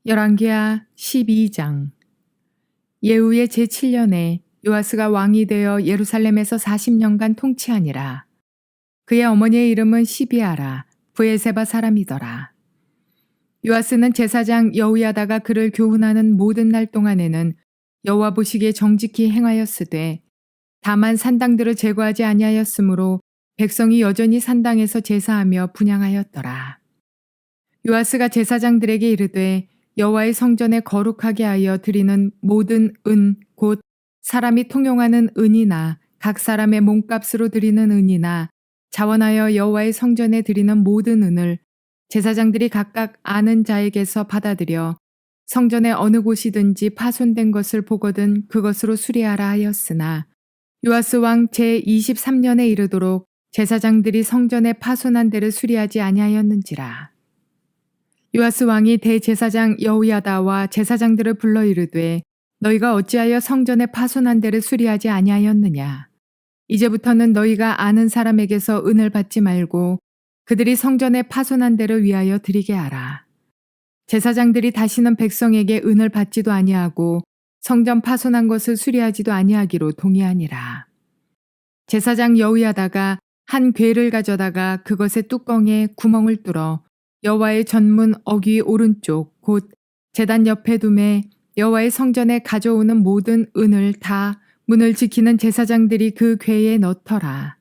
열왕기하 12장. 예후의 제7년에 요아스가 왕이 되어 예루살렘에서 40년간 통치하니라. 그의 어머니의 이름은 시비아라. 브에세바 사람이더라. 요아스는 제사장 여호야다가 그를 교훈하는 모든 날 동안에는 여호와 보시기에 정직히 행하였으되 다만 산당들을 제거하지 아니하였으므로 백성이 여전히 산당에서 제사하며 분향하였더라. 요아스가 제사장들에게 이르되 여호와의 성전에 거룩하게 하여 드리는 모든 은 곧 사람이 통용하는 은이나 각 사람의 몸값으로 드리는 은이나 자원하여 여호와의 성전에 드리는 모든 은을 제사장들이 각각 아는 자에게서 받아들여 성전의 어느 곳이든지 파손된 것을 보거든 그것으로 수리하라 하였으나 요아스 왕 제23년에 이르도록 제사장들이 성전의 파손한 데를 수리하지 아니하였는지라. 요아스 왕이 대제사장 여호야다와 제사장들을 불러 이르되 너희가 어찌하여 성전의 파손한 데를 수리하지 아니하였느냐. 이제부터는 너희가 아는 사람에게서 은을 받지 말고 그들이 성전의 파손한 데를 위하여 드리게 하라. 제사장들이 다시는 백성에게 은을 받지도 아니하고 성전 파손한 것을 수리하지도 아니하기로 동의하니라. 제사장 여호야다가 한 궤를 가져다가 그것의 뚜껑에 구멍을 뚫어 여호와의 전문 어귀 오른쪽 곧 제단 옆에 두매 여호와의 성전에 가져오는 모든 은을 다 문을 지키는 제사장들이 그 궤에 넣더라.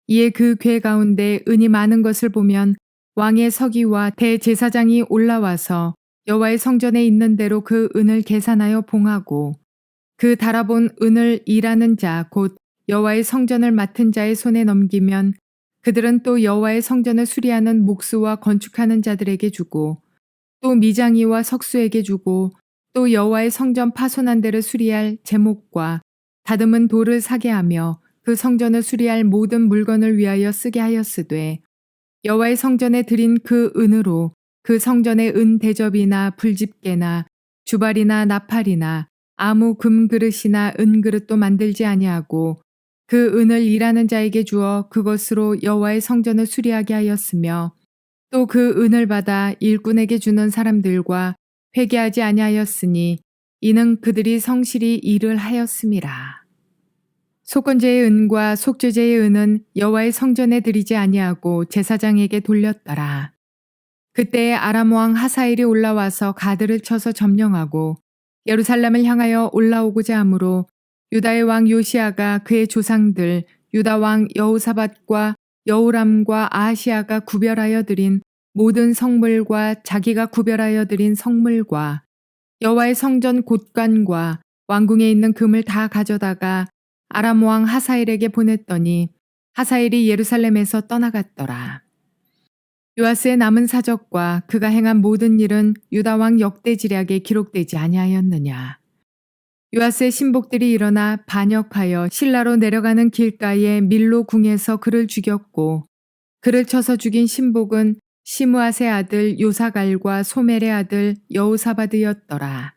이에 그 궤 가운데 은이 많은 것을 보면 왕의 서기와 대제사장이 올라와서 여호와의 성전에 있는 대로 그 은을 계산하여 봉하고 그 달아본 은을 일하는 자 곧 여호와의 성전을 맡은 자의 손에 넘기면 그들은 또 여호와의 성전을 수리하는 목수와 건축하는 자들에게 주고 또 미장이와 석수에게 주고 또 여호와의 성전 파손한 데를 수리할 제목과 다듬은 돌을 사게 하며 그 성전을 수리할 모든 물건을 위하여 쓰게 하였으되 여호와의 성전에 드린 그 은으로 그 성전의 은 대접이나 불집게나 주발이나 나팔이나 아무 금그릇이나 은그릇도 만들지 아니하고 그 은을 일하는 자에게 주어 그것으로 여호와의 성전을 수리하게 하였으며 또 그 은을 받아 일꾼에게 주는 사람들과 회개하지 아니하였으니 이는 그들이 성실히 일을 하였음이라. 속건제의 은과 속죄제의 은은 여호와의 성전에 드리지 아니하고 제사장에게 돌렸더라. 그때에 아람 왕 하사엘이 올라와서 가드를 쳐서 점령하고 예루살렘을 향하여 올라오고자 하므로 유다의 왕 요시아가 그의 조상들 유다 왕 여호사밧과 여호람과 아하시아가 구별하여 드린 모든 성물과 자기가 구별하여 드린 성물과 여호와의 성전 곳간과 왕궁에 있는 금을 다 가져다가 아람 왕 하사엘에게 보냈더니 하사엘이 예루살렘에서 떠나갔더라. 요아스의 남은 사적과 그가 행한 모든 일은 유다 왕 역대지략에 기록되지 아니하였느냐. 요아스의 신복들이 일어나 반역하여 실라로 내려가는 길가에 밀로 궁에서 그를 죽였고 그를 쳐서 죽인 신복은 시므앗의 아들 요사갈과 소멜의 아들 여호사밧이었더라.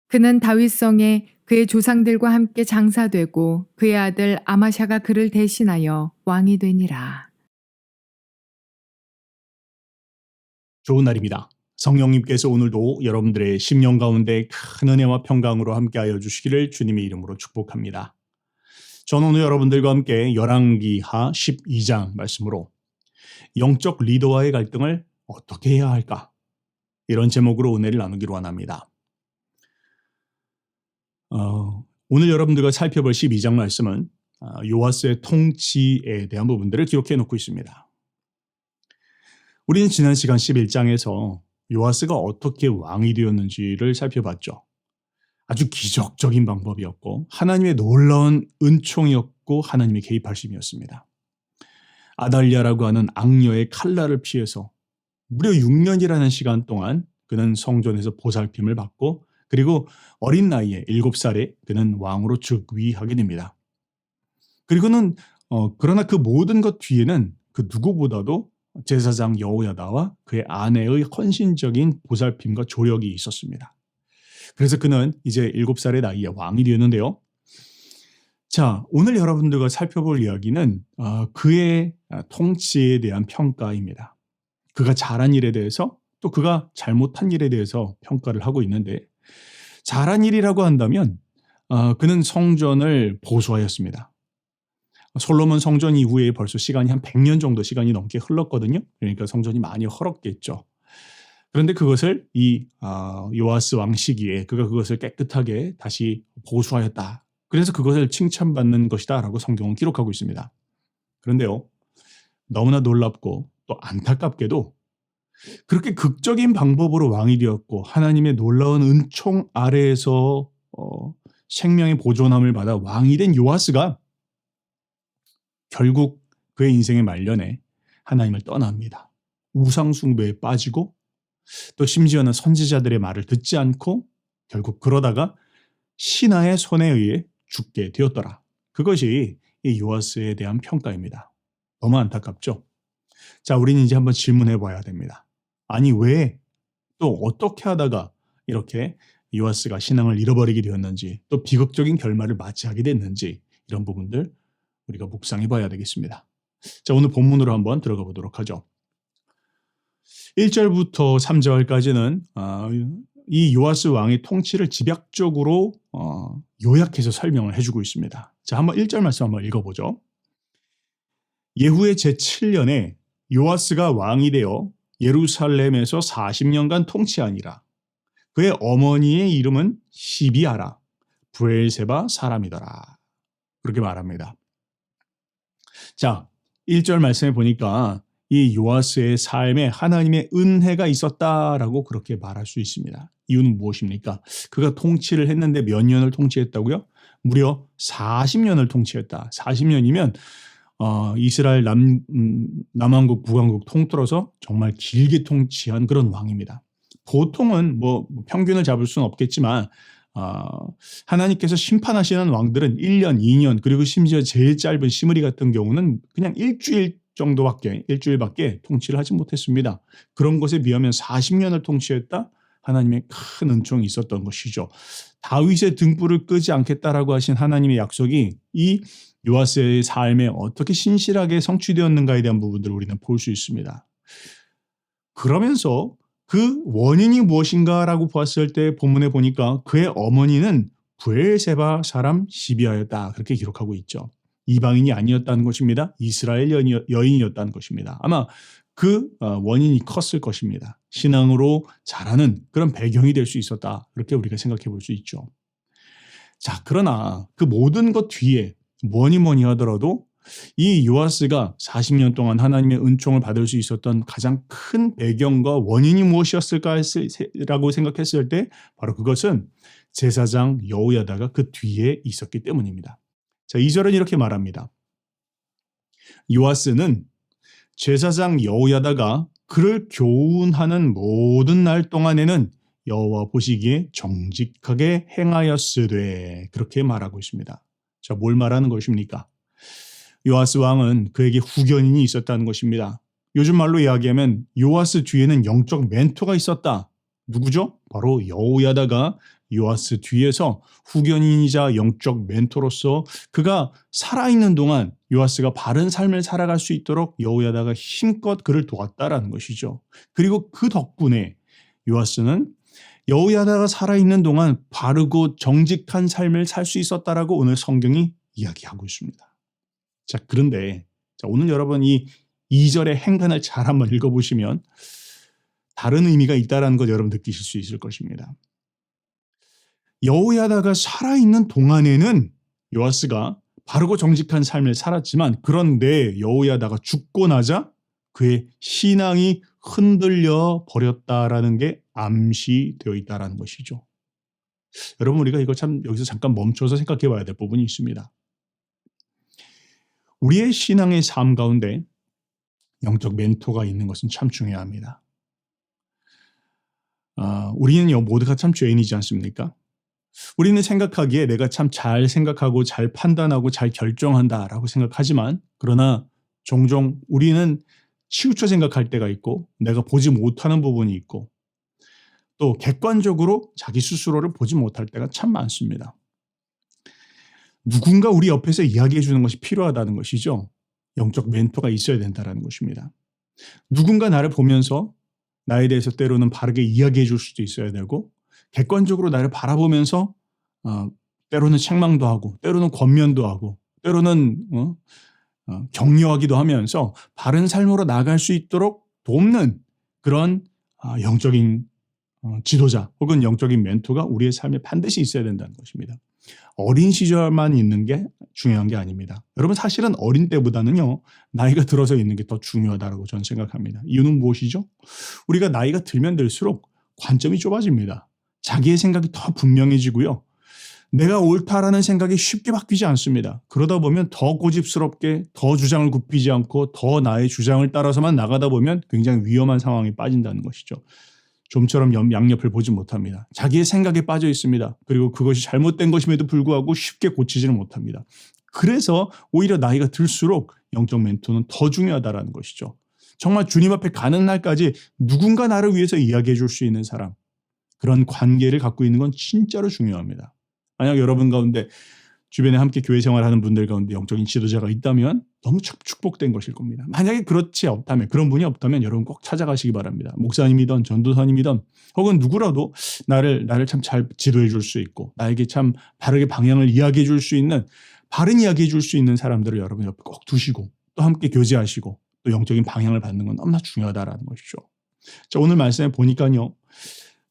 그는 다윗성에 그의 조상들과 함께 장사되고 그의 아들 아마샤가 그를 대신하여 왕이 되니라. 좋은 날입니다. 성령님께서 오늘도 여러분들의 심령 가운데 큰 은혜와 평강으로 함께하여 주시기를 주님의 이름으로 축복합니다. 저는 오늘 여러분들과 함께 열왕기하 12장 말씀으로 영적 리더와의 갈등을 어떻게 해야 할까? 이런 제목으로 은혜를 나누기로 원합니다. 오늘 여러분들과 살펴볼 12장 말씀은 요아스의 통치에 대한 부분들을 기록해 놓고 있습니다. 우리는 지난 시간 11장에서 요아스가 어떻게 왕이 되었는지를 살펴봤죠. 아주 기적적인 방법이었고 하나님의 놀라운 은총이었고 하나님의 개입하심이었습니다. 아달랴라고 하는 악녀의 칼날을 피해서 무려 6년이라는 시간 동안 그는 성전에서 보살핌을 받고 그리고 어린 나이에 7살에 그는 왕으로 즉위하게 됩니다. 그리고는 그러나 그 모든 것 뒤에는 그 누구보다도 제사장 여호야다와 그의 아내의 헌신적인 보살핌과 조력이 있었습니다. 그래서 그는 이제 7살의 나이에 왕이 되었는데요. 자, 오늘 여러분들과 살펴볼 이야기는 그의 통치에 대한 평가입니다. 그가 잘한 일에 대해서 또 그가 잘못한 일에 대해서 평가를 하고 있는데 잘한 일이라고 한다면 그는 성전을 보수하였습니다. 솔로몬 성전 이후에 벌써 시간이 한 100년 정도 시간이 넘게 흘렀거든요. 그러니까 성전이 많이 헐었겠죠. 그런데 그것을 이 요아스 왕 시기에 그가 그것을 깨끗하게 다시 보수하였다. 그래서 그것을 칭찬받는 것이다 라고 성경은 기록하고 있습니다. 그런데요, 너무나 놀랍고 또 안타깝게도 그렇게 극적인 방법으로 왕이 되었고 하나님의 놀라운 은총 아래에서 생명의 보존함을 받아 왕이 된 요아스가 결국 그의 인생의 말년에 하나님을 떠납니다. 우상 숭배에 빠지고 또 심지어는 선지자들의 말을 듣지 않고 결국 그러다가 신하의 손에 의해 죽게 되었더라. 그것이 이 요아스에 대한 평가입니다. 너무 안타깝죠? 자, 우리는 이제 한번 질문해 봐야 됩니다. 아니, 왜 또 어떻게 하다가 이렇게 요아스가 신앙을 잃어버리게 되었는지 또 비극적인 결말을 맞이하게 됐는지 이런 부분들 우리가 묵상해 봐야 되겠습니다. 자, 오늘 본문으로 한번 들어가 보도록 하죠. 1절부터 3절까지는 이 요아스 왕의 통치를 집약적으로 요약해서 설명을 해주고 있습니다. 자, 한번 1절 말씀 한번 읽어보죠. 예후의 제7년에 요아스가 왕이 되어 예루살렘에서 40년간 통치하니라. 그의 어머니의 이름은 시비아라. 브엘세바 사람이더라. 그렇게 말합니다. 자, 1절 말씀에 보니까 이 요아스의 삶에 하나님의 은혜가 있었다라고 그렇게 말할 수 있습니다. 이유는 무엇입니까? 그가 통치를 했는데 몇 년을 통치했다고요? 무려 40년을 통치했다. 40년이면 이스라엘 남왕국, 북왕국 통틀어서 정말 길게 통치한 그런 왕입니다. 보통은 뭐 평균을 잡을 수는 없겠지만 하나님께서 심판하시는 왕들은 1년, 2년 그리고 심지어 제일 짧은 시므리 같은 경우는 그냥 일주일밖에 통치를 하지 못했습니다. 그런 것에 비하면 40년을 통치했다? 하나님의 큰 은총이 있었던 것이죠. 다윗의 등불을 끄지 않겠다라고 하신 하나님의 약속이 이 요아스의 삶에 어떻게 신실하게 성취되었는가에 대한 부분들을 우리는 볼 수 있습니다. 그러면서 그 원인이 무엇인가라고 보았을 때 본문에 보니까 그의 어머니는 브엘세바 사람 시비아였다. 그렇게 기록하고 있죠. 이방인이 아니었다는 것입니다. 이스라엘 여인이었다는 것입니다. 아마 그 원인이 컸을 것입니다. 신앙으로 자라는 그런 배경이 될 수 있었다. 그렇게 우리가 생각해 볼 수 있죠. 자, 그러나 그 모든 것 뒤에 뭐니 하더라도 이 요아스가 40년 동안 하나님의 은총을 받을 수 있었던 가장 큰 배경과 원인이 무엇이었을까라고 생각했을 때 바로 그것은 제사장 여호야다가 그 뒤에 있었기 때문입니다. 자, 2절은 이렇게 말합니다. 요아스는 제사장 여호야다가 그를 교훈하는 모든 날 동안에는 여호와 보시기에 정직하게 행하였으되 그렇게 말하고 있습니다. 자, 뭘 말하는 것입니까? 요아스 왕은 그에게 후견인이 있었다는 것입니다. 요즘 말로 이야기하면 요아스 뒤에는 영적 멘토가 있었다. 누구죠? 바로 여호야다가 요아스 뒤에서 후견인이자 영적 멘토로서 그가 살아있는 동안 요아스가 바른 삶을 살아갈 수 있도록 여호야다가 힘껏 그를 도왔다라는 것이죠. 그리고 그 덕분에 요아스는 여호야다가 살아있는 동안 바르고 정직한 삶을 살 수 있었다라고 오늘 성경이 이야기하고 있습니다. 자, 그런데 오늘 여러분 이 2절의 행간을 잘 한번 읽어보시면 다른 의미가 있다는 것 여러분 느끼실 수 있을 것입니다. 여호야다가 살아있는 동안에는 요아스가 바르고 정직한 삶을 살았지만 그런데 여호야다가 죽고 나자 그의 신앙이 흔들려 버렸다라는 게 암시되어 있다라는 것이죠. 여러분 우리가 이거 참 여기서 잠깐 멈춰서 생각해 봐야 될 부분이 있습니다. 우리의 신앙의 삶 가운데 영적 멘토가 있는 것은 참 중요합니다. 우리는 모두가 참 죄인이지 않습니까? 우리는 생각하기에 내가 참 잘 생각하고 잘 판단하고 잘 결정한다라고 생각하지만 그러나 종종 우리는 치우쳐 생각할 때가 있고 내가 보지 못하는 부분이 있고 또 객관적으로 자기 스스로를 보지 못할 때가 참 많습니다. 누군가 우리 옆에서 이야기해 주는 것이 필요하다는 것이죠. 영적 멘토가 있어야 된다는 것입니다. 누군가 나를 보면서 나에 대해서 때로는 바르게 이야기해 줄 수도 있어야 되고 객관적으로 나를 바라보면서 때로는 책망도 하고 때로는 권면도 하고 때로는 격려하기도 하면서 바른 삶으로 나아갈 수 있도록 돕는 그런 영적인 지도자 혹은 영적인 멘토가 우리의 삶에 반드시 있어야 된다는 것입니다. 어린 시절만 있는 게 중요한 게 아닙니다. 여러분 사실은 어린 때보다는요. 나이가 들어서 있는 게 더 중요하다고 저는 생각합니다. 이유는 무엇이죠? 우리가 나이가 들면 들수록 관점이 좁아집니다. 자기의 생각이 더 분명해지고요. 내가 옳다라는 생각이 쉽게 바뀌지 않습니다. 그러다 보면 더 고집스럽게 더 주장을 굽히지 않고 더 나의 주장을 따라서만 나가다 보면 굉장히 위험한 상황에 빠진다는 것이죠. 좀처럼 양옆을 보지 못합니다. 자기의 생각에 빠져 있습니다. 그리고 그것이 잘못된 것임에도 불구하고 쉽게 고치지는 못합니다. 그래서 오히려 나이가 들수록 영적 멘토는 더 중요하다는 것이죠. 정말 주님 앞에 가는 날까지 누군가 나를 위해서 이야기해 줄 수 있는 사람, 그런 관계를 갖고 있는 건 진짜로 중요합니다. 만약 여러분 가운데 주변에 함께 교회 생활하는 분들 가운데 영적인 지도자가 있다면 너무 축복된 것일 겁니다. 만약에 그렇지 없다면, 그런 분이 없다면 여러분 꼭 찾아가시기 바랍니다. 목사님이든 전도사님이든 혹은 누구라도 나를 참 잘 지도해 줄 수 있고 나에게 참 바르게 방향을 이야기해 줄 수 있는, 바른 이야기해 줄 수 있는 사람들을 여러분 옆에 꼭 두시고 또 함께 교제하시고 또 영적인 방향을 받는 건 너무나 중요하다라는 것이죠. 자, 오늘 말씀에 보니까요.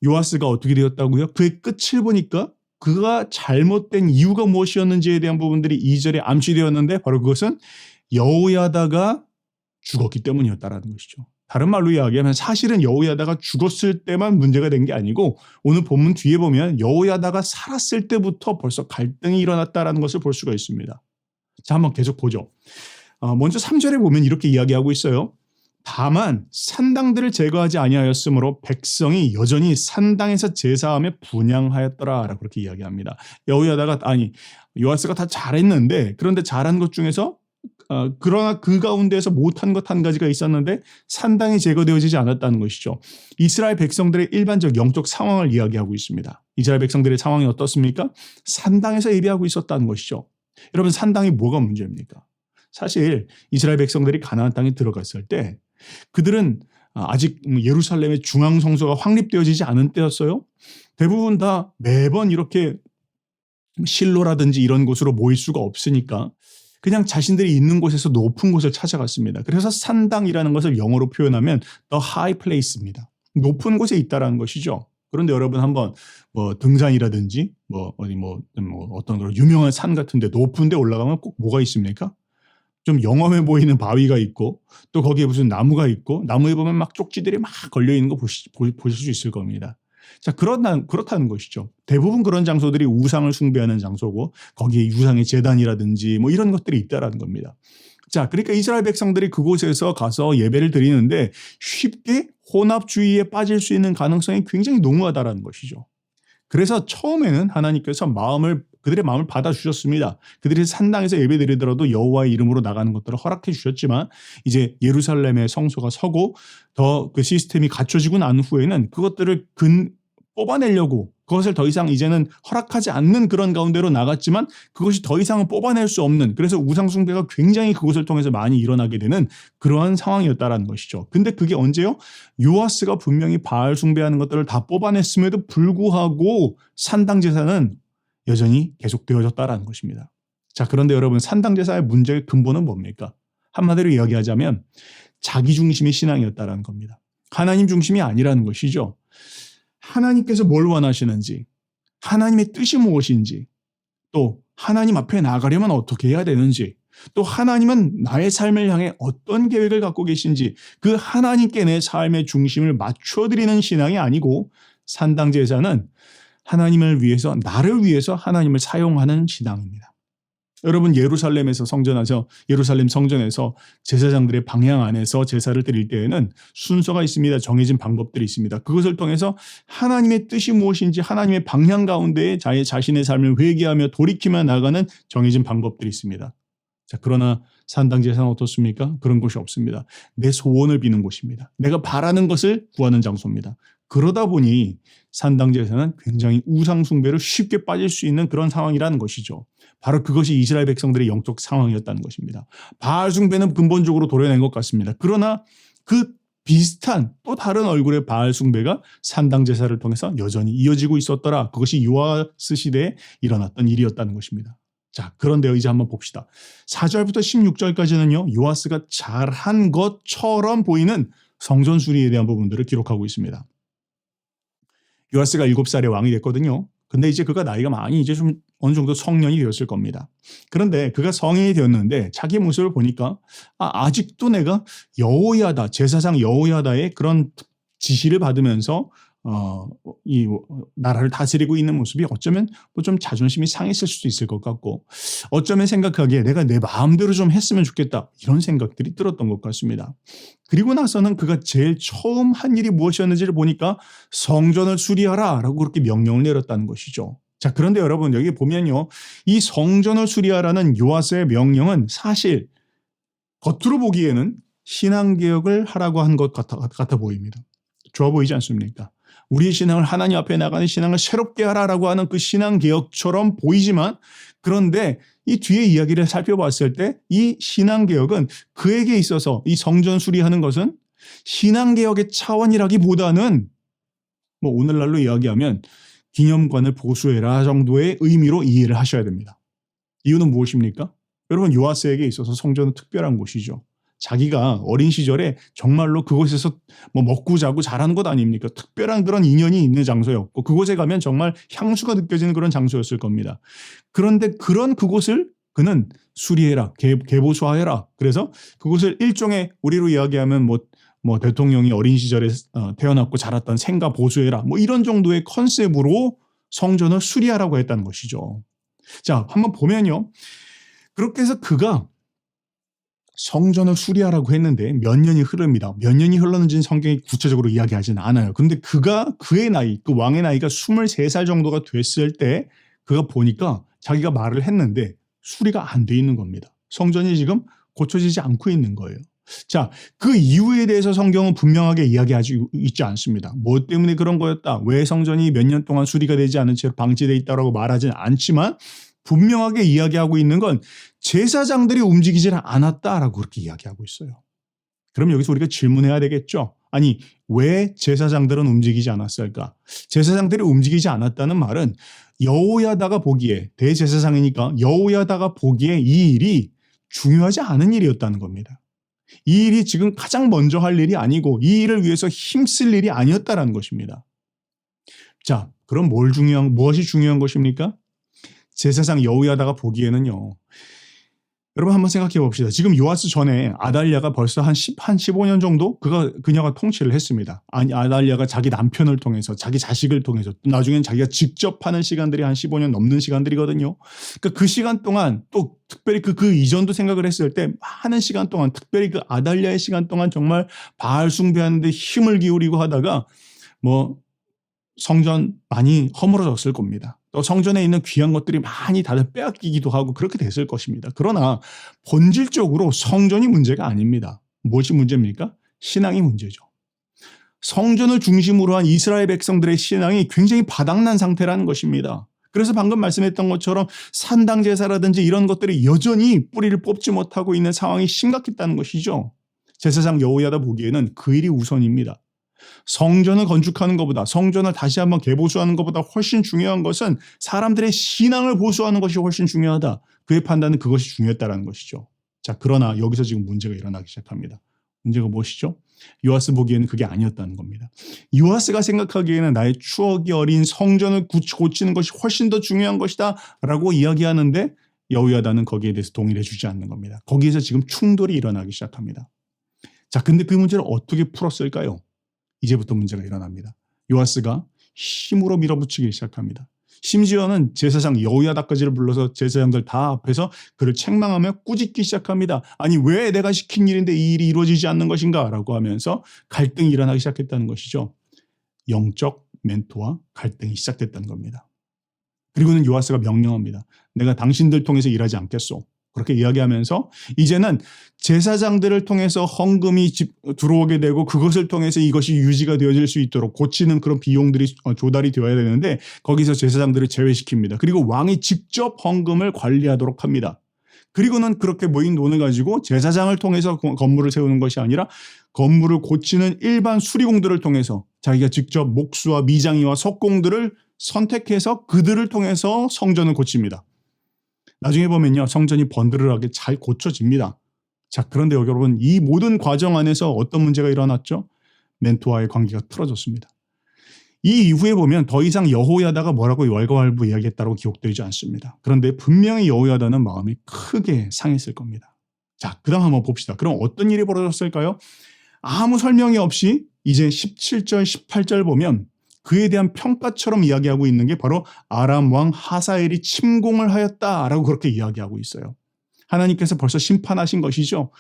요아스가 어떻게 되었다고요? 그의 끝을 보니까 그가 잘못된 이유가 무엇이었는지에 대한 부분들이 2절에 암시되었는데 바로 그것은 여호야다가 죽었기 때문이었다라는 것이죠. 다른 말로 이야기하면 사실은 여호야다가 죽었을 때만 문제가 된 게 아니고 오늘 본문 뒤에 보면 여호야다가 살았을 때부터 벌써 갈등이 일어났다라는 것을 볼 수가 있습니다. 자, 한번 계속 보죠. 먼저 3절에 보면 이렇게 이야기하고 있어요. 다만 산당들을 제거하지 아니하였으므로 백성이 여전히 산당에서 제사함에 분향하였더라라고 그렇게 이야기합니다. 여호야다가 요아스가 다 잘했는데 그런데 잘한 것 중에서 그러나 그 가운데에서 못한 것 한 가지가 있었는데 산당이 제거되어지지 않았다는 것이죠. 이스라엘 백성들의 일반적 영적 상황을 이야기하고 있습니다. 이스라엘 백성들의 상황이 어떻습니까? 산당에서 예배하고 있었다는 것이죠. 여러분 산당이 뭐가 문제입니까? 사실 이스라엘 백성들이 가나안 땅에 들어갔을 때 그들은 아직 예루살렘의 중앙 성소가 확립되어지지 않은 때였어요. 대부분 다 매번 이렇게 실로라든지 이런 곳으로 모일 수가 없으니까 그냥 자신들이 있는 곳에서 높은 곳을 찾아갔습니다. 그래서 산당이라는 것을 영어로 표현하면 the high place입니다. 높은 곳에 있다라는 것이죠. 그런데 여러분 한번 등산이라든지 어떤 그런 유명한 산 같은데 높은 데 올라가면 꼭 뭐가 있습니까? 좀 영험해 보이는 바위가 있고 또 거기에 무슨 나무가 있고 나무에 보면 막 쪽지들이 막 걸려 있는 거 보실 수 있을 겁니다. 자, 그렇다는 것이죠. 대부분 그런 장소들이 우상을 숭배하는 장소고 거기에 우상의 제단이라든지 이런 것들이 있다라는 겁니다. 자, 그러니까 이스라엘 백성들이 그곳에서 가서 예배를 드리는데 쉽게 혼합주의에 빠질 수 있는 가능성이 굉장히 농후하다라는 것이죠. 그래서 처음에는 하나님께서 그들의 마음을 받아주셨습니다. 그들이 산당에서 예배드리더라도 여호와의 이름으로 나가는 것들을 허락해 주셨지만 이제 예루살렘의 성소가 서고 더 그 시스템이 갖춰지고 난 후에는 그것들을 뽑아내려고 그것을 더 이상 이제는 허락하지 않는 그런 가운데로 나갔지만 그것이 더 이상은 뽑아낼 수 없는, 그래서 우상 숭배가 굉장히 그것을 통해서 많이 일어나게 되는 그러한 상황이었다라는 것이죠. 근데 그게 언제요? 요아스가 분명히 바알 숭배하는 것들을 다 뽑아냈음에도 불구하고 산당 제사는 여전히 계속되어졌다라는 것입니다. 자, 그런데 여러분 산당 제사의 문제의 근본은 뭡니까? 한마디로 이야기하자면 자기 중심의 신앙이었다라는 겁니다. 하나님 중심이 아니라는 것이죠. 하나님께서 뭘 원하시는지, 하나님의 뜻이 무엇인지, 또 하나님 앞에 나가려면 어떻게 해야 되는지, 또 하나님은 나의 삶을 향해 어떤 계획을 갖고 계신지 그 하나님께 내 삶의 중심을 맞춰드리는 신앙이 아니고 산당 제사는 하나님을 위해서, 나를 위해서 하나님을 사용하는 신앙입니다. 여러분 예루살렘 성전에서 제사장들의 방향 안에서 제사를 드릴 때에는 순서가 있습니다. 정해진 방법들이 있습니다. 그것을 통해서 하나님의 뜻이 무엇인지 하나님의 방향 가운데 자신의 삶을 회개하며 돌이키며 나가는 정해진 방법들이 있습니다. 자, 그러나 산당 제사는 어떻습니까? 그런 곳이 없습니다. 내 소원을 비는 곳입니다. 내가 바라는 것을 구하는 장소입니다. 그러다 보니 산당 제사는 굉장히 우상 숭배로 쉽게 빠질 수 있는 그런 상황이라는 것이죠. 바로 그것이 이스라엘 백성들의 영적 상황이었다는 것입니다. 바알 숭배는 근본적으로 도려낸 것 같습니다. 그러나 그 비슷한 또 다른 얼굴의 바알 숭배가 산당 제사를 통해서 여전히 이어지고 있었더라. 그것이 요아스 시대에 일어났던 일이었다는 것입니다. 자, 그런데요, 이제 한번 봅시다. 4절부터 16절까지는요, 요아스가 잘한 것처럼 보이는 성전 수리에 대한 부분들을 기록하고 있습니다. 요아스가 7살에 왕이 됐거든요. 근데 이제 그가 나이가 많이 이제 좀 어느 정도 성년이 되었을 겁니다. 그런데 그가 성인이 되었는데 자기 모습을 보니까 아직도 내가 여호야다, 제사장 여호야다의 그런 지시를 받으면서 이 나라를 다스리고 있는 모습이 어쩌면 좀 자존심이 상했을 수도 있을 것 같고, 어쩌면 생각하기에 내가 내 마음대로 좀 했으면 좋겠다, 이런 생각들이 들었던 것 같습니다. 그리고 나서는 그가 제일 처음 한 일이 무엇이었는지를 보니까 성전을 수리하라 라고 그렇게 명령을 내렸다는 것이죠. 자, 그런데 여러분, 여기 보면요, 이 성전을 수리하라는 요아스의 명령은 사실 겉으로 보기에는 신앙개혁을 하라고 한 것 같아 보입니다. 좋아 보이지 않습니까? 우리의 신앙을, 하나님 앞에 나가는 신앙을 새롭게 하라라고 하는 그 신앙개혁처럼 보이지만, 그런데 이 뒤에 이야기를 살펴봤을 때 이 신앙개혁은 그에게 있어서 이 성전 수리하는 것은 신앙개혁의 차원이라기보다는 뭐 오늘날로 이야기하면 기념관을 보수해라 정도의 의미로 이해를 하셔야 됩니다. 이유는 무엇입니까? 여러분, 요아스에게 있어서 성전은 특별한 곳이죠. 자기가 어린 시절에 정말로 그곳에서 뭐 먹고 자고 자라는 것 아닙니까? 특별한 그런 인연이 있는 장소였고, 그곳에 가면 정말 향수가 느껴지는 그런 장소였을 겁니다. 그런데 그런 그곳을 그는 수리해라, 개보수하해라. 그래서 그곳을 일종의 우리로 이야기하면 뭐 대통령이 어린 시절에 태어났고 자랐던 생가 보수해라, 뭐 이런 정도의 컨셉으로 성전을 수리하라고 했다는 것이죠. 자, 한번 보면요, 그렇게 해서 그가 성전을 수리하라고 했는데 몇 년이 흐릅니다. 몇 년이 흘렀는지는 성경이 구체적으로 이야기하지는 않아요. 그런데 그의 나이, 그 왕의 나이가 23살 정도가 됐을 때 그가 보니까 자기가 말을 했는데 수리가 안 돼 있는 겁니다. 성전이 지금 고쳐지지 않고 있는 거예요. 자, 그 이유에 대해서 성경은 분명하게 이야기하지 있지 않습니다. 뭐 때문에 그런 거였다, 왜 성전이 몇 년 동안 수리가 되지 않은 채로 방치되어 있다고 말하지는 않지만, 분명하게 이야기하고 있는 건 제사장들이 움직이질 않았다라고 그렇게 이야기하고 있어요. 그럼 여기서 우리가 질문해야 되겠죠. 아니, 왜 제사장들은 움직이지 않았을까? 제사장들이 움직이지 않았다는 말은 여호야다가 보기에, 대제사장이니까 여호야다가 보기에 이 일이 중요하지 않은 일이었다는 겁니다. 이 일이 지금 가장 먼저 할 일이 아니고 이 일을 위해서 힘쓸 일이 아니었다라는 것입니다. 자, 그럼 무엇이 중요한 것입니까? 제사장 여호야다가 보기에는요, 여러분 한번 생각해 봅시다. 지금 요아스 전에 아달랴가 벌써 한 15년 정도 그녀가 통치를 했습니다. 아니, 아달랴가 자기 남편을 통해서, 자기 자식을 통해서, 나중엔 자기가 직접 하는 시간들이 한 15년 넘는 시간들이거든요. 그러니까 그 시간 동안, 또 특별히 그 이전도 생각을 했을 때 많은 시간 동안, 특별히 그 아달랴의 시간 동안 정말 바알 숭배하는 데 힘을 기울이고 하다가 뭐 성전 많이 허물어졌을 겁니다. 또 성전에 있는 귀한 것들이 많이 다들 빼앗기기도 하고 그렇게 됐을 것입니다. 그러나 본질적으로 성전이 문제가 아닙니다. 무엇이 문제입니까? 신앙이 문제죠. 성전을 중심으로 한 이스라엘 백성들의 신앙이 굉장히 바닥난 상태라는 것입니다. 그래서 방금 말씀했던 것처럼 산당 제사라든지 이런 것들이 여전히 뿌리를 뽑지 못하고 있는 상황이 심각했다는 것이죠. 제사장 여호야다 보기에는 그 일이 우선입니다. 성전을 건축하는 것보다, 성전을 다시 한번 개보수하는 것보다 훨씬 중요한 것은 사람들의 신앙을 보수하는 것이 훨씬 중요하다. 그의 판단은 그것이 중요했다는 것이죠. 자, 그러나 여기서 지금 문제가 일어나기 시작합니다. 문제가 무엇이죠? 요아스 보기에는 그게 아니었다는 겁니다. 요아스가 생각하기에는 나의 추억이 어린 성전을 고치는 것이 훨씬 더 중요한 것이다 라고 이야기하는데, 여호야다는 거기에 대해서 동의를 해주지 않는 겁니다. 거기에서 지금 충돌이 일어나기 시작합니다. 자, 근데 그 문제를 어떻게 풀었을까요? 이제부터 문제가 일어납니다. 요아스가 힘으로 밀어붙이기 시작합니다. 심지어는 제사장 여호야다까지를 불러서 제사장들 다 앞에서 그를 책망하며 꾸짖기 시작합니다. 아니, 왜 내가 시킨 일인데 이 일이 이루어지지 않는 것인가? 라고 하면서 갈등이 일어나기 시작했다는 것이죠. 영적 멘토와 갈등이 시작됐다는 겁니다. 그리고는 요아스가 명령합니다. 내가 당신들 통해서 일하지 않겠소. 그렇게 이야기하면서 이제는 제사장들을 통해서 헌금이 들어오게 되고 그것을 통해서 이것이 유지가 되어질 수 있도록 고치는 그런 비용들이 조달이 되어야 되는데, 거기서 제사장들을 제외시킵니다. 그리고 왕이 직접 헌금을 관리하도록 합니다. 그리고는 그렇게 모인 돈을 가지고 제사장을 통해서 건물을 세우는 것이 아니라 건물을 고치는 일반 수리공들을 통해서 자기가 직접 목수와 미장이와 석공들을 선택해서 그들을 통해서 성전을 고칩니다. 나중에 보면요, 성전이 번드르르하게 잘 고쳐집니다. 자, 그런데 여러분, 이 모든 과정 안에서 어떤 문제가 일어났죠? 멘토와의 관계가 틀어졌습니다. 이 이후에 보면 더 이상 여호야다가 뭐라고 왈가왈부 이야기했다고 기록되지 않습니다. 그런데 분명히 여호야다는 마음이 크게 상했을 겁니다. 자, 그 다음 한번 봅시다. 그럼 어떤 일이 벌어졌을까요? 아무 설명이 없이 이제 17절, 18절 보면 그에 대한 평가처럼 이야기하고 있는 게 바로 아람 왕 하사엘이 침공을 하였다라고 그렇게 이야기하고 있어요. 하나님께서 벌써 심판하신 것이죠.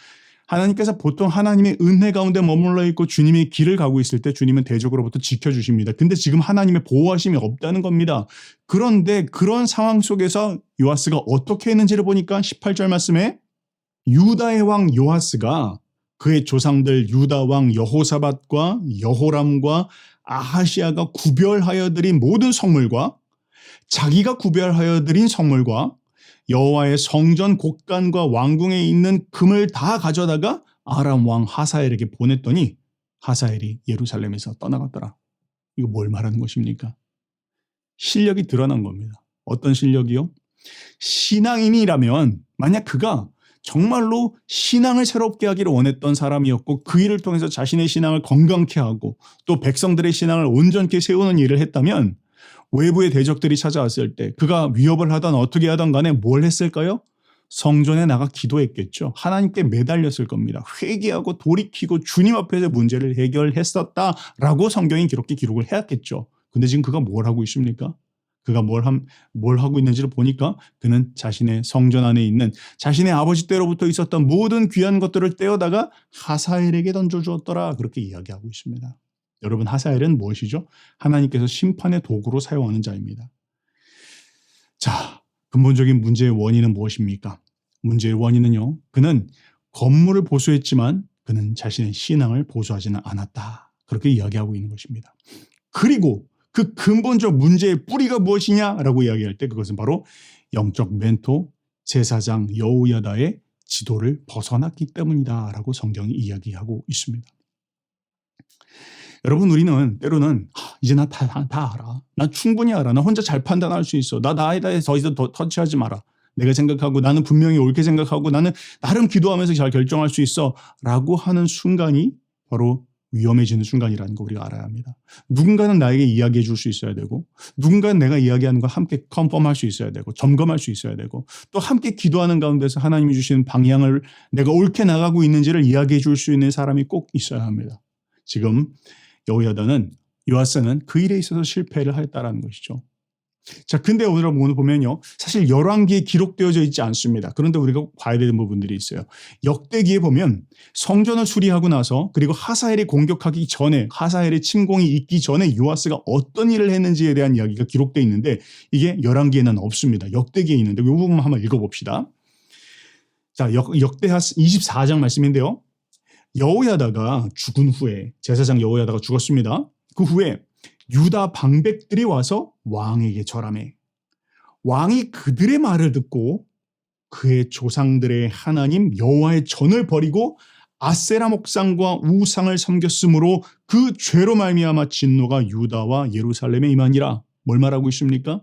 하나님께서 보통 하나님의 은혜 가운데 머물러 있고 주님의 길을 가고 있을 때 주님은 대적으로부터 지켜주십니다. 근데 지금 하나님의 보호하심이 없다는 겁니다. 그런데 그런 상황 속에서 요아스가 어떻게 했는지를 보니까 18절 말씀에 유다의 왕 요아스가 그의 조상들 유다 왕 여호사밧과 여호람과 아하시아가 구별하여 드린 모든 성물과 자기가 구별하여 드린 성물과 여호와의 성전 곳간과 왕궁에 있는 금을 다 가져다가 아람 왕 하사엘에게 보냈더니 하사엘이 예루살렘에서 떠나갔더라. 이거 뭘 말하는 것입니까? 실력이 드러난 겁니다. 어떤 실력이요? 신앙인이라면 만약 그가 정말로 신앙을 새롭게 하기를 원했던 사람이었고 그 일을 통해서 자신의 신앙을 건강케 하고 또 백성들의 신앙을 온전케 세우는 일을 했다면 외부의 대적들이 찾아왔을 때 그가 위협을 하던 어떻게 하던 간에 뭘 했을까요? 성전에 나가 기도했겠죠. 하나님께 매달렸을 겁니다. 회개하고 돌이키고 주님 앞에서 문제를 해결했었다라고 성경이 그렇게 기록을 해왔겠죠. 근데 지금 그가 뭘 하고 있습니까? 그가 뭘 하고 있는지를 보니까 그는 자신의 성전 안에 있는 자신의 아버지 때로부터 있었던 모든 귀한 것들을 떼어다가 하사엘에게 던져주었더라. 그렇게 이야기하고 있습니다. 여러분, 하사엘은 무엇이죠? 하나님께서 심판의 도구로 사용하는 자입니다. 자, 근본적인 문제의 원인은 무엇입니까? 문제의 원인은요, 그는 건물을 보수했지만 그는 자신의 신앙을 보수하지는 않았다. 그렇게 이야기하고 있는 것입니다. 그리고 그 근본적 문제의 뿌리가 무엇이냐라고 이야기할 때 그것은 바로 영적 멘토 제사장 여호야다의 지도를 벗어났기 때문이다라고 성경이 이야기하고 있습니다. 여러분, 우리는 때로는 이제 나 다 알아. 나 충분히 알아. 나 혼자 잘 판단할 수 있어. 나에 대해서 더 이상 터치하지 마라. 내가 생각하고 나는 분명히 옳게 생각하고 나는 나름 기도하면서 잘 결정할 수 있어 라고 하는 순간이 바로 위험해지는 순간이라는 거 우리가 알아야 합니다. 누군가는 나에게 이야기해 줄 수 있어야 되고 누군가는 내가 이야기하는 거 함께 컨펌할 수 있어야 되고 점검할 수 있어야 되고 또 함께 기도하는 가운데서 하나님이 주시는 방향을 내가 옳게 나가고 있는지를 이야기해 줄 수 있는 사람이 꼭 있어야 합니다. 지금 여호야다는 요아스는 그 일에 있어서 실패를 했다라는 것이죠. 자, 근데 오늘 보면요, 사실 열왕기에 기록되어져 있지 않습니다. 그런데 우리가 봐야 되는 부분들이 있어요. 역대기에 보면 성전을 수리하고 나서 그리고 하사엘이 공격하기 전에 하사엘의 침공이 있기 전에 요아스가 어떤 일을 했는지에 대한 이야기가 기록되어 있는데 이게 열왕기에는 없습니다. 역대기에 있는데 이 부분 한번 읽어봅시다. 자, 역대하 24장 말씀인데요. 여호야다가 죽은 후에 제사장 여호야다가 죽었습니다. 그 후에 유다 방백들이 와서 왕에게 절하매 왕이 그들의 말을 듣고 그의 조상들의 하나님 여호와의 전을 버리고 아세라 목상과 우상을 섬겼으므로 그 죄로 말미암아 진노가 유다와 예루살렘에 임하니라. 뭘 말하고 있습니까?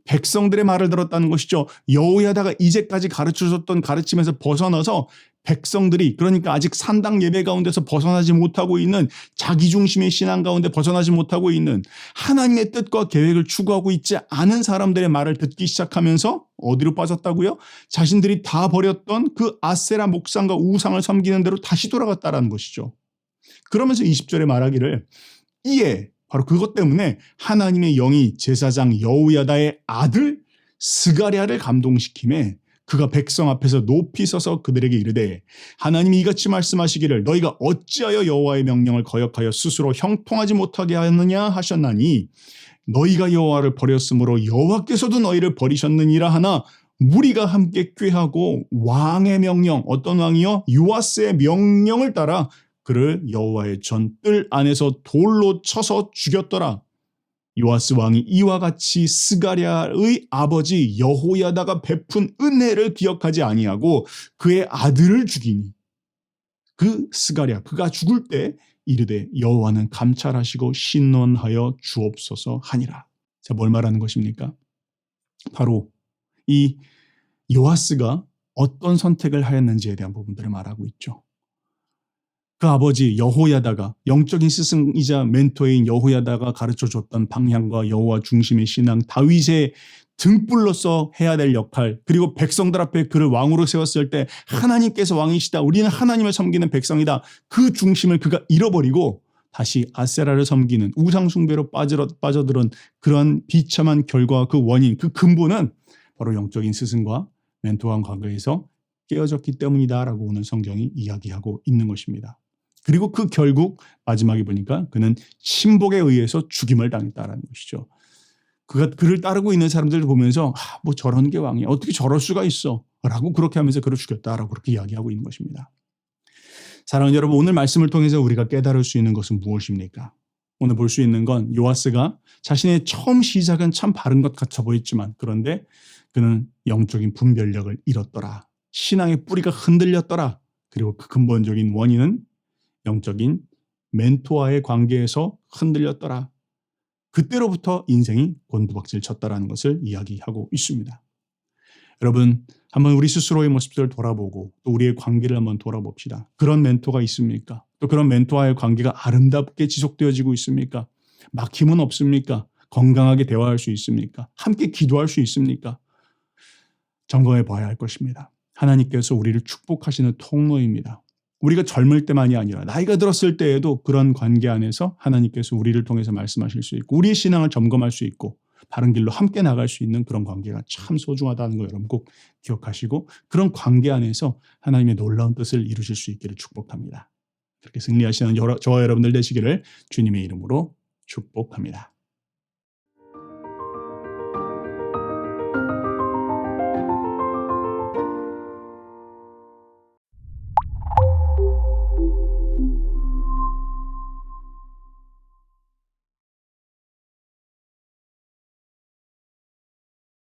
백성들의 말을 들었다는 것이죠. 여호야다가 이제까지 가르쳐줬던 가르침에서 벗어나서 백성들이 그러니까 아직 산당 예배 가운데서 벗어나지 못하고 있는 자기 중심의 신앙 가운데 벗어나지 못하고 있는 하나님의 뜻과 계획을 추구하고 있지 않은 사람들의 말을 듣기 시작하면서 어디로 빠졌다고요? 자신들이 다 버렸던 그 아세라 목상과 우상을 섬기는 대로 다시 돌아갔다라는 것이죠. 그러면서 20절에 말하기를 이에 바로 그것 때문에 하나님의 영이 제사장 여호야다의 아들 스가랴를 감동시키매 그가 백성 앞에서 높이 서서 그들에게 이르되 하나님이 이같이 말씀하시기를 너희가 어찌하여 여호와의 명령을 거역하여 스스로 형통하지 못하게 하느냐 하셨나니 너희가 여호와를 버렸으므로 여호와께서도 너희를 버리셨느니라 하나 무리가 함께 꾀하고 왕의 명령 어떤 왕이요? 요아스의 명령을 따라 그를 여호와의 전 뜰 안에서 돌로 쳐서 죽였더라. 요아스 왕이 이와 같이 스가랴의 아버지 여호야다가 베푼 은혜를 기억하지 아니하고 그의 아들을 죽이니 그 스가랴 그가 죽을 때 이르되 여호와는 감찰하시고 신원하여 주옵소서 하니라. 자, 뭘 말하는 것입니까? 바로 이 요아스가 어떤 선택을 하였는지에 대한 부분들을 말하고 있죠. 그 아버지 여호야다가 영적인 스승이자 멘토인 여호야다가 가르쳐줬던 방향과 여호와 중심의 신앙, 다윗의 등불로서 해야 될 역할, 그리고 백성들 앞에 그를 왕으로 세웠을 때 하나님께서 왕이시다, 우리는 하나님을 섬기는 백성이다, 그 중심을 그가 잃어버리고 다시 아세라를 섬기는 우상 숭배로 빠져들은 그런 비참한 결과, 그 원인, 그 근본은 바로 영적인 스승과 멘토와 관계에서 깨어졌기 때문이다라고 오늘 성경이 이야기하고 있는 것입니다. 그리고 그 결국 마지막에 보니까 그는 신복에 의해서 죽임을 당했다라는 것이죠. 그를 따르고 있는 사람들을 보면서 뭐 저런 게 왕이야, 어떻게 저럴 수가 있어 라고 그렇게 하면서 그를 죽였다라고 그렇게 이야기하고 있는 것입니다. 사랑하는 여러분, 오늘 말씀을 통해서 우리가 깨달을 수 있는 것은 무엇입니까? 오늘 볼 수 있는 건 요아스가 자신의 처음 시작은 참 바른 것 같아 보였지만 그런데 그는 영적인 분별력을 잃었더라. 신앙의 뿌리가 흔들렸더라. 그리고 그 근본적인 원인은 영적인 멘토와의 관계에서 흔들렸더라. 그때로부터 인생이 곤두박질 쳤다라는 것을 이야기하고 있습니다. 여러분, 한번 우리 스스로의 모습들을 돌아보고 또 우리의 관계를 한번 돌아봅시다. 그런 멘토가 있습니까? 또 그런 멘토와의 관계가 아름답게 지속되어지고 있습니까? 막힘은 없습니까? 건강하게 대화할 수 있습니까? 함께 기도할 수 있습니까? 점검해 봐야 할 것입니다. 하나님께서 우리를 축복하시는 통로입니다. 우리가 젊을 때만이 아니라 나이가 들었을 때에도 그런 관계 안에서 하나님께서 우리를 통해서 말씀하실 수 있고 우리의 신앙을 점검할 수 있고 바른 길로 함께 나갈 수 있는 그런 관계가 참 소중하다는 거 여러분 꼭 기억하시고 그런 관계 안에서 하나님의 놀라운 뜻을 이루실 수 있기를 축복합니다. 그렇게 승리하시는 저와 여러분들 되시기를 주님의 이름으로 축복합니다.